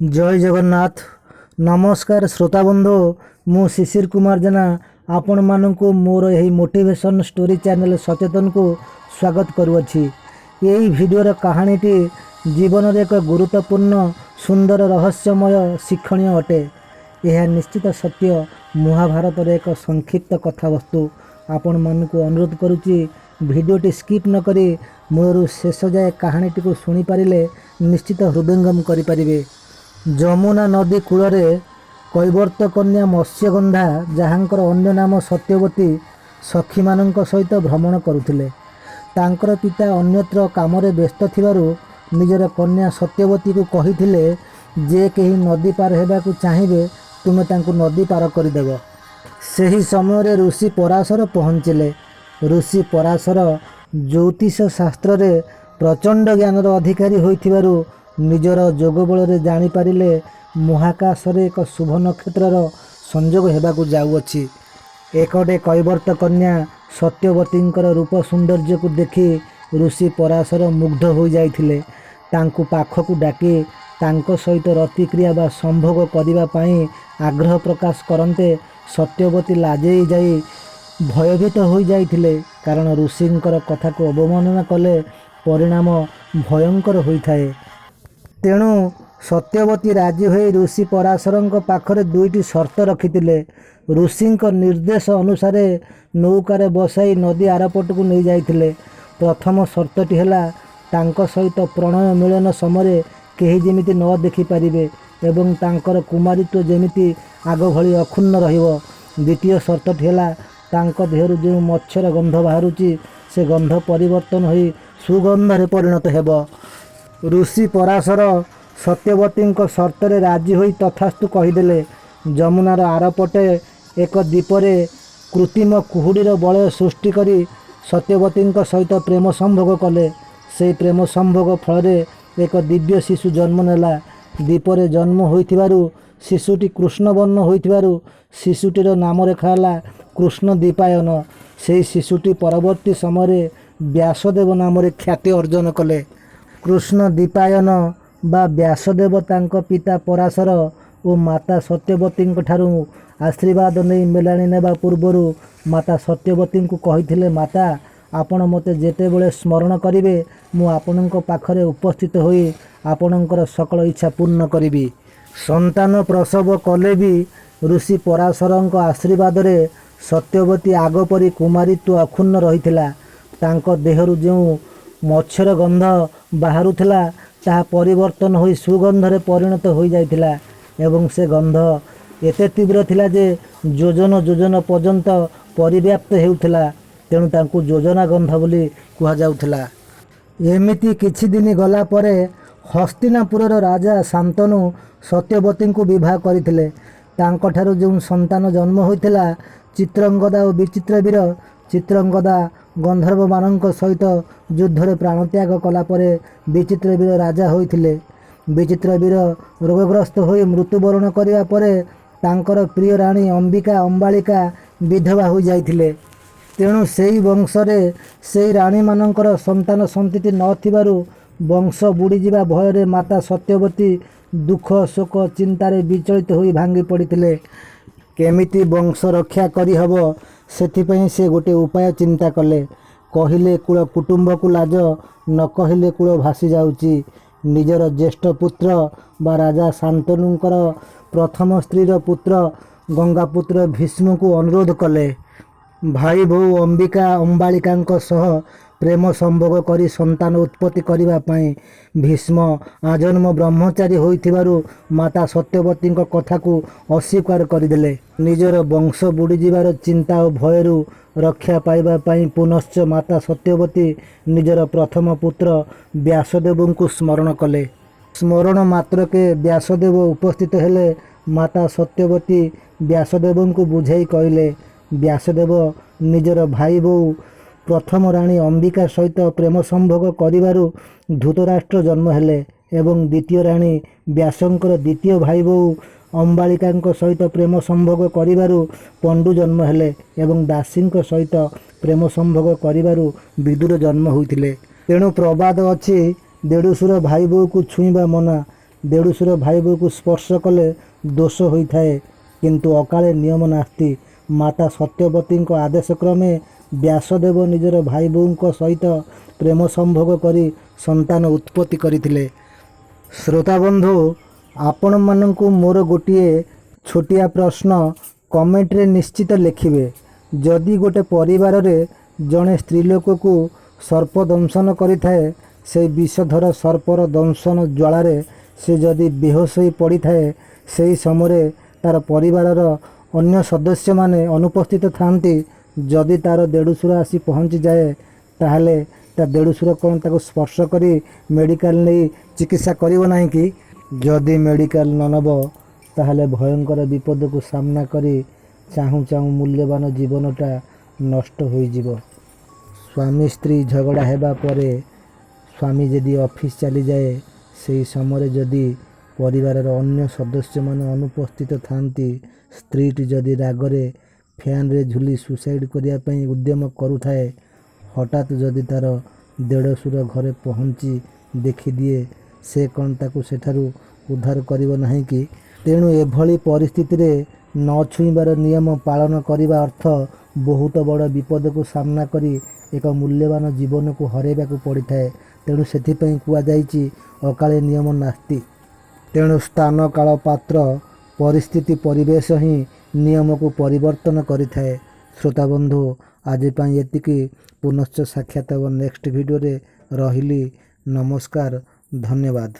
जय जगन्नाथ। नमस्कार श्रोताबंधु, मु शिशिर कुमार जेना आपण मानक मोर यही मोटिवेशन स्टोरी चैनल सचेतन को स्वागत करुअछि। यही वीडियोर कहानीटी जीवन एक गुरुत्वपूर्ण सुंदर रहस्यमय शिक्षणीय अटे। यह निश्चित सत्य महाभारत एक संक्षिप्त कथावस्तु। आपण मानक अनुरोध करुच्ची भिडियोटी स्किप न करी मूलरू शेष जाए कहानीटी को शुणी पारिले निश्चित हृदयंगम करिपारिबे। जमुना नदी कूलरे कैवर्त कन्या मत्स्यगंधा जहाँकर अन्य नाम सत्यवती सखी मानक सहित भ्रमण करुथिले। तांकर पिता अन्यत्र कामरे व्यस्त थिबारु निजर कन्या सत्यवती को कहिथिले जे केही नदी पार हेबाकु चाहिबे तुमे तांकु नदी पार करिदेव। सेही समय ऋषि पराशर पहुँचिले। ऋषि पराशर ज्योतिष शास्त्र रे प्रचंड ज्ञानर अधिकारी होइथिबारु निजर जोगबल जानी पारिले महाकाश रे एक शुभ नक्षत्रर संयोग हेबाकु जाउअछि। एकटे कैवर्त कन्या सत्यवतींकर रूप सौंदर्य को देखि ऋषि पराशर मुग्ध हो जाइथिले। तांकु पाखकु डाकी तांको सहित रतिक्रिया बा संभोग करिबा पई आग्रह प्रकाश करन्ते सत्यवती लाजेई जाई भयभीत हो जाइथिले, कारण ऋषिंकर कथा को अवमानना कले परिणाम भयंकर होइथाए। तेणु सत्यवती राजी हो ऋषि पराशरंक पाखरे दुईटी शर्त रखिथिले। ऋषिंक निर्देश अनुसार नौकार बसाई नदी आरपट को नहीं जाइथिले। प्रथम शर्तटी हैला तांको सहित प्रणय मिलन समय केही जेमिति न देखि पारिबे एवं तांकर कुमारीत्व जेमिति आग भली अक्षुण्ण रहिबो। द्वितीय शर्तटी हैला तांको देहरु जो मच्छर गंध बाहरुची से गंध परिवर्तन होई सुगंधरे परिणत हेबो। ऋषि पराशर सत्यवती शर्तरे राजी होई तथास्तु कहीदेले। जमुनार आरपटे एक द्वीपरे कृत्रिम कुहुडीर बलय सृष्टि करी सत्यवती सहित प्रेम संभोग कले। से प्रेम संभोग फल एक दिव्य शिशु जन्म नेला। द्वीपरे जन्म होइथिबारु शिशुटी कृष्ण वर्ण होइथिबारु शिशुटीर नाम रखाला कृष्ण दीपायन। से शिशुटी परवर्ती समय व्यासदेव नाम ख्याति अर्जन कले। कृष्ण दीपायन बा व्यासदेव तांको पिता पराशर और माता सत्यवती ठारू आशीर्वाद नहीं मेलाणी नेबा पूर्वरु माता सत्यवती को कहिथिले, माता आपण मते जेतेबेले स्मरण करिवे मु आपणक पाखरे उपस्थित होई आपणकर सकल इच्छा पूर्ण करिबी। संतान प्रसव कले भी ऋषि पराशरंक आशीर्वाद रे सत्यवती आगपरी कुमारीत्व अक्षुण्ण रहिथिला। तांको देहरु जो मच्छर गंध बाहरुथिला ताहा परिवर्तन होई सुगंधरे परिणत हो जाइथिला एवं से गंध एते तीव्र थिला जे योजन योजन पर्यंत परिव्याप्त हेउथिला। तेणु तांकु योजना गंध बोली कुहा जाउथिला। एमिति किछि दिन गला परे हस्तिनापुरर राजा शांतनु सत्यवती को विवाह करथिले। तांको ठारू जो संतान जन्म होइथिला चित्रंगदा और विचित्रवीर। चित्रंगदा गंधर्व मानक सहित युद्धरे प्राणत्याग कलापरे विचित्रवीर राजा होइथिले। विचित्रवीर रोगग्रस्त होई मृत्युवरण करिया परे तांकर प्रिय रानी अंबिका अंबालिका विधवा हो जाइथिले। तेणु सेई वंशरे सेई रानी मानकर संतान संतति नथिबारु वंश बुड़ीजिबा भୟରେ माता सत्यवती दुख शोक चिंतारे विचलित होई भांगी पड़िथिले। केमिति वंश रक्षा करी हबो सेथिपई से गोटे उपाय चिंता कले। कहिले कूल कुटुंब को लाज, न कहिले कूल भासी जाउची। निजर ज्येष्ठ पुत्र बा राजा शांतनुंकर प्रथम स्त्रीर पुत्र गंगापुत्र भीष्म को अनुरोध कले। भाई भौ अंबिका अंबालिकांक सह प्रेम संभोग करी संतान उत्पत्ति करिबा पई भीष्म आजन्म ब्रह्मचारी होइथिबारु माता सत्यवती कथा को अस्वीकार करदेले। निजर वंश बुड़ी जिबार चिंता और भयरु रक्षा पाइबा पई पुनश्च माता सत्यवती निजर प्रथम पुत्र व्यासदेव को स्मरण कले। स्मरण मात्र के व्यासदेव उपस्थित हेले। माता सत्यवती व्यासदेव को बुझाई कहले, व्यासदेव निजर भाई बो प्रथम रानी अंबिका सहित प्रेम संभोग करिबारु धृतराष्ट्र जन्म हेले एवं द्वितीय रानी व्यासंकर द्वितीय भाई बो अंबालिकांक सहित प्रेम संभोग करिबारु पंडु जन्म हेले एवं दासींक सहित प्रेम संभोग करिबारु विदुर जन्म होइथिले। तेणु प्रबाद अछि देडुसुर भाई बो को छुईबा मना। ଦେଢ଼ଶୁର ଭାଇ ବୋହୂକୁ ସ୍ପର୍ଶ କଲେ ଦୋଷ ହୋଇଥାଏ, କିନ୍ତୁ ଅକାଳେ ନିୟମ ନାସ୍ତି। ମାତା ସତ୍ୟବତୀଙ୍କ ଆଦେଶ କ୍ରମେ ବ୍ୟାସଦେବ ନିଜର ଭାଇ ବୋହୂଙ୍କ ସହିତ ପ୍ରେମ ସମ୍ଭୋଗ କରି ସନ୍ତାନ ଉତ୍ପତ୍ତି କରିଥିଲେ। ଶ୍ରୋତାବନ୍ଧୁ, ଆପଣମାନଙ୍କୁ ମୋର ଗୋଟିଏ ଛୋଟିଆ ପ୍ରଶ୍ନ କମେଣ୍ଟରେ ନିଶ୍ଚିତ ଲେଖିବେ। ଯଦି ଗୋଟେ ପରିବାରରେ ଜଣେ ସ୍ତ୍ରୀ ଲୋକକୁ ସର୍ପ ଦଂଶନ କରିଥାଏ, ସେହି ବିଷଧର ସର୍ପର ଦଂଶନ ଜ୍ୱାଳାରେ ସେ ଯଦି ବେହୋସ ହୋଇ ପଡ଼ିଥାଏ, ସେହି ସମୟରେ ତା'ର ପରିବାରର ଅନ୍ୟ ସଦସ୍ୟମାନେ ଅନୁପସ୍ଥିତ ଥାଆନ୍ତି। ଯଦି ତା'ର ଦେଢ଼ଶୁର ଆସି ପହଞ୍ଚିଯାଏ, ତାହେଲେ ତା ଦେଢ଼ଶୁର କ'ଣ ତାକୁ ସ୍ପର୍ଶ କରି ମେଡ଼ିକାଲ ନେଇ ଚିକିତ୍ସା କରିବ ନାହିଁ କି? ଯଦି ମେଡ଼ିକାଲ ନ ନେବ, ତାହେଲେ ଭୟଙ୍କର ବିପଦକୁ ସାମ୍ନା କରି ଚାହୁଁ ଚାହୁଁ ମୂଲ୍ୟବାନ ଜୀବନଟା ନଷ୍ଟ ହୋଇଯିବ। ସ୍ୱାମୀ ସ୍ତ୍ରୀ ଝଗଡ଼ା ହେବା ପରେ ସ୍ୱାମୀ ଯଦି ଅଫିସ୍ ଚାଲିଯାଏ, ସେହି ସମୟରେ ଯଦି ପରିବାରର ଅନ୍ୟ ସଦସ୍ୟମାନେ ଅନୁପସ୍ଥିତ ଥାଆନ୍ତି, ସ୍ତ୍ରୀଟି ଯଦି ରାଗରେ ଫ୍ୟାନ୍ରେ ଝୁଲି ସୁସାଇଡ଼୍ କରିବା ପାଇଁ ଉଦ୍ୟମ କରୁଥାଏ, ହଠାତ୍ ଯଦି ତା'ର ଦେଢ଼ଶୁର ଘରେ ପହଞ୍ଚି ଦେଖିଦିଏ, ସେ କ'ଣ ତାକୁ ସେଠାରୁ ଉଦ୍ଧାର କରିବ ନାହିଁ କି? ତେଣୁ ଏଭଳି ପରିସ୍ଥିତିରେ ନ ଛୁଇଁବାର ନିୟମ ପାଳନ କରିବା ଅର୍ଥ ବହୁତ ବଡ଼ ବିପଦକୁ ସାମ୍ନା କରି ଏକ ମୂଲ୍ୟବାନ ଜୀବନକୁ ହରାଇବାକୁ ପଡ଼ିଥାଏ। ତେଣୁ ସେଥିପାଇଁ କୁହାଯାଇଛି ଅକାଳେ ନିୟମ ନାସ୍ତି। ତେଣୁ ସ୍ଥାନ, କାଳ, ପାତ୍ର, ପରିସ୍ଥିତି, ପରିବେଶ ହିଁ ନିୟମକୁ ପରିବର୍ତ୍ତନ କରିଥାଏ। ଶ୍ରୋତାବନ୍ଧୁ, ଆଜି ପାଇଁ ଏତିକି। ପୁନଶ୍ଚ ସାକ୍ଷାତ ହେବ ନେକ୍ସଟ ଭିଡ଼ିଓରେ। ରହିଲି, ନମସ୍କାର, ଧନ୍ୟବାଦ।